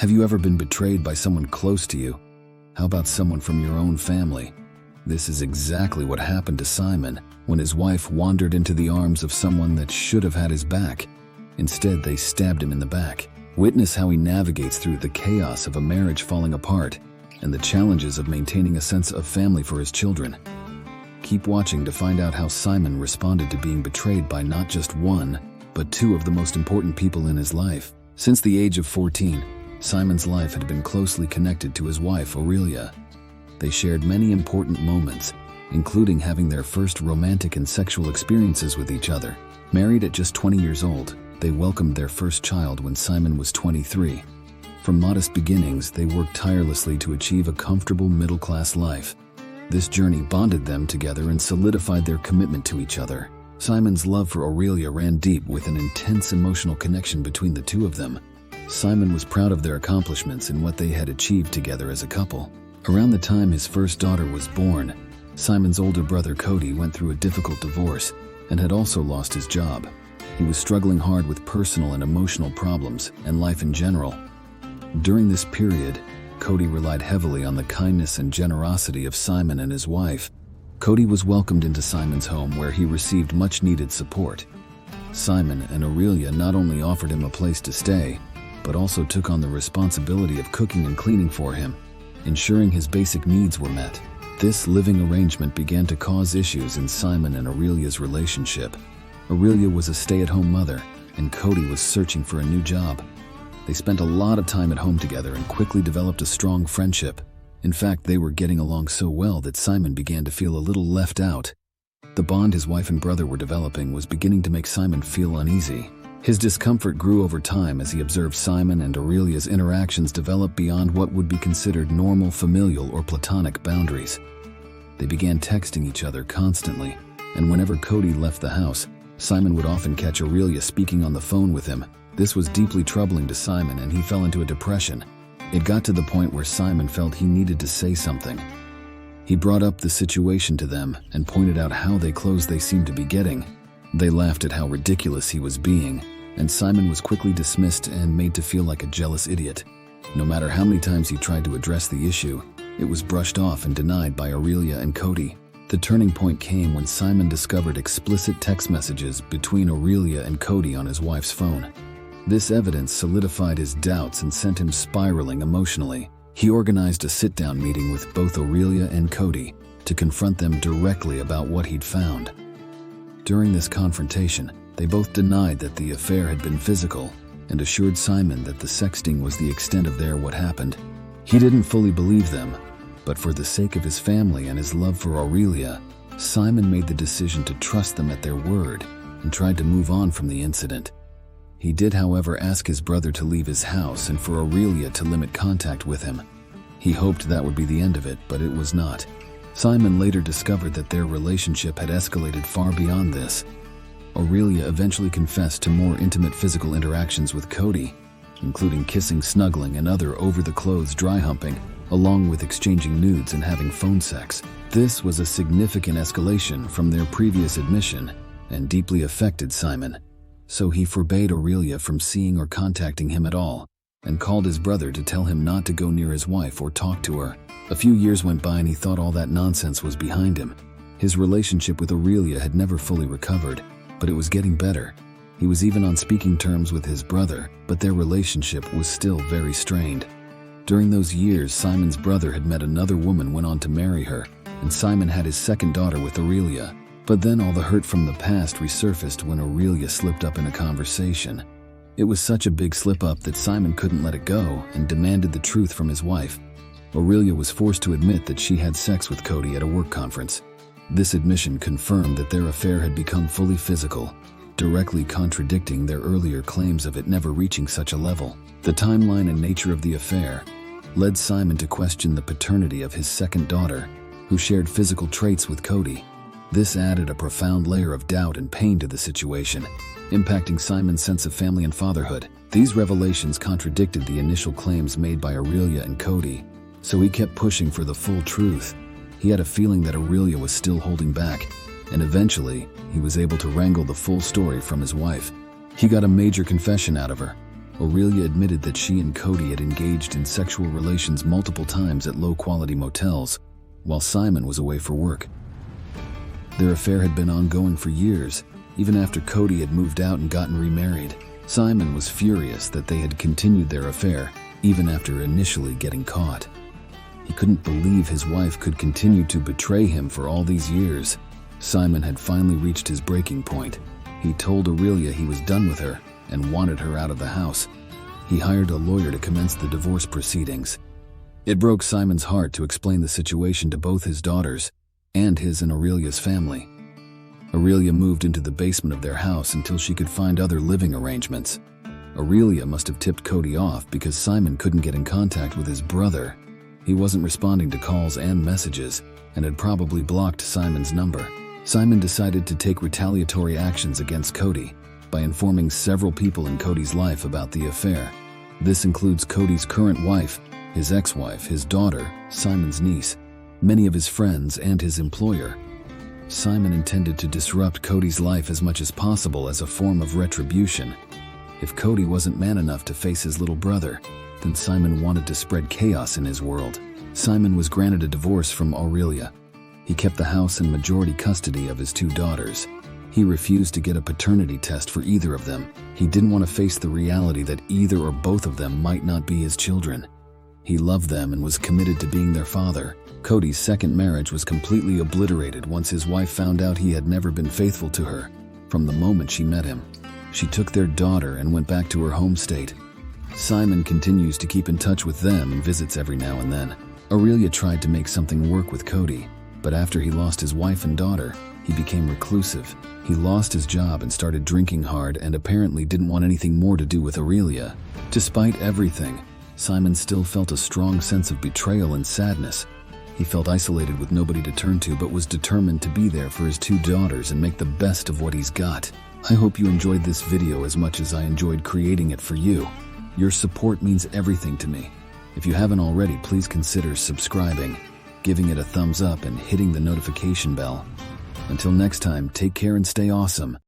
Have you ever been betrayed by someone close to you? How about someone from your own family? This is exactly what happened to Simon when his wife wandered into the arms of someone that should have had his back. Instead, they stabbed him in the back. Witness how he navigates through the chaos of a marriage falling apart and the challenges of maintaining a sense of family for his children. Keep watching to find out how Simon responded to being betrayed by not just one, but two of the most important people in his life. Since the age of 14, Simon's life had been closely connected to his wife, Aurelia. They shared many important moments, including having their first romantic and sexual experiences with each other. Married at just 20 years old, they welcomed their first child when Simon was 23. From modest beginnings, they worked tirelessly to achieve a comfortable middle-class life. This journey bonded them together and solidified their commitment to each other. Simon's love for Aurelia ran deep, with an intense emotional connection between the two of them. Simon was proud of their accomplishments and what they had achieved together as a couple. Around the time his first daughter was born, Simon's older brother Cody went through a difficult divorce and had also lost his job. He was struggling hard with personal and emotional problems and life in general. During this period, Cody relied heavily on the kindness and generosity of Simon and his wife. Cody was welcomed into Simon's home, where he received much-needed support. Simon and Aurelia not only offered him a place to stay, but also took on the responsibility of cooking and cleaning for him, ensuring his basic needs were met. This living arrangement began to cause issues in Simon and Aurelia's relationship. Aurelia was a stay-at-home mother, and Cody was searching for a new job. They spent a lot of time at home together and quickly developed a strong friendship. In fact, they were getting along so well that Simon began to feel a little left out. The bond his wife and brother were developing was beginning to make Simon feel uneasy. His discomfort grew over time as he observed Simon and Aurelia's interactions develop beyond what would be considered normal familial or platonic boundaries. They began texting each other constantly, and whenever Cody left the house, Simon would often catch Aurelia speaking on the phone with him. This was deeply troubling to Simon, and he fell into a depression. It got to the point where Simon felt he needed to say something. He brought up the situation to them and pointed out how close they seemed to be getting. They laughed at how ridiculous he was being, and Simon was quickly dismissed and made to feel like a jealous idiot. No matter how many times he tried to address the issue, it was brushed off and denied by Aurelia and Cody. The turning point came when Simon discovered explicit text messages between Aurelia and Cody on his wife's phone. This evidence solidified his doubts and sent him spiraling emotionally. He organized a sit-down meeting with both Aurelia and Cody to confront them directly about what he'd found. During this confrontation, they both denied that the affair had been physical and assured Simon that the sexting was the extent of what happened. He didn't fully believe them, but for the sake of his family and his love for Aurelia, Simon made the decision to trust them at their word and tried to move on from the incident. He did, however, ask his brother to leave his house and for Aurelia to limit contact with him. He hoped that would be the end of it, but it was not. Simon later discovered that their relationship had escalated far beyond this. Aurelia eventually confessed to more intimate physical interactions with Cody, including kissing, snuggling, and other over-the-clothes dry humping, along with exchanging nudes and having phone sex. This was a significant escalation from their previous admission and deeply affected Simon. So he forbade Aurelia from seeing or contacting him at all, and called his brother to tell him not to go near his wife or talk to her. A few years went by and he thought all that nonsense was behind him. His relationship with Aurelia had never fully recovered, but it was getting better. He was even on speaking terms with his brother, but their relationship was still very strained. During those years, Simon's brother had met another woman, went on to marry her, and Simon had his second daughter with Aurelia. But then all the hurt from the past resurfaced when Aurelia slipped up in a conversation. It was such a big slip-up that Simon couldn't let it go and demanded the truth from his wife. Aurelia was forced to admit that she had sex with Cody at a work conference. This admission confirmed that their affair had become fully physical, directly contradicting their earlier claims of it never reaching such a level. The timeline and nature of the affair led Simon to question the paternity of his second daughter, who shared physical traits with Cody. This added a profound layer of doubt and pain to the situation, impacting Simon's sense of family and fatherhood. These revelations contradicted the initial claims made by Aurelia and Cody, so he kept pushing for the full truth. He had a feeling that Aurelia was still holding back, and eventually, he was able to wrangle the full story from his wife. He got a major confession out of her. Aurelia admitted that she and Cody had engaged in sexual relations multiple times at low-quality motels, while Simon was away for work. Their affair had been ongoing for years, even after Cody had moved out and gotten remarried. Simon was furious that they had continued their affair, even after initially getting caught. He couldn't believe his wife could continue to betray him for all these years. Simon had finally reached his breaking point. He told Aurelia he was done with her and wanted her out of the house. He hired a lawyer to commence the divorce proceedings. It broke Simon's heart to explain the situation to both his daughters and his and Aurelia's family. Aurelia moved into the basement of their house until she could find other living arrangements. Aurelia must have tipped Cody off because Simon couldn't get in contact with his brother. He wasn't responding to calls and messages and had probably blocked Simon's number. Simon decided to take retaliatory actions against Cody by informing several people in Cody's life about the affair. This includes Cody's current wife, his ex-wife, his daughter, Simon's niece, many of his friends, and his employer. Simon intended to disrupt Cody's life as much as possible as a form of retribution. If Cody wasn't man enough to face his little brother, then Simon wanted to spread chaos in his world. Simon was granted a divorce from Aurelia. He kept the house and majority custody of his two daughters. He refused to get a paternity test for either of them. He didn't want to face the reality that either or both of them might not be his children. He loved them and was committed to being their father. Cody's second marriage was completely obliterated once his wife found out he had never been faithful to her from the moment she met him. She took their daughter and went back to her home state. Simon continues to keep in touch with them and visits every now and then. Aurelia tried to make something work with Cody, but after he lost his wife and daughter, he became reclusive. He lost his job and started drinking hard and apparently didn't want anything more to do with Aurelia. Despite everything, Simon still felt a strong sense of betrayal and sadness. He felt isolated with nobody to turn to, but was determined to be there for his two daughters and make the best of what he's got. I hope you enjoyed this video as much as I enjoyed creating it for you. Your support means everything to me. If you haven't already, please consider subscribing, giving it a thumbs up, and hitting the notification bell. Until next time, take care and stay awesome.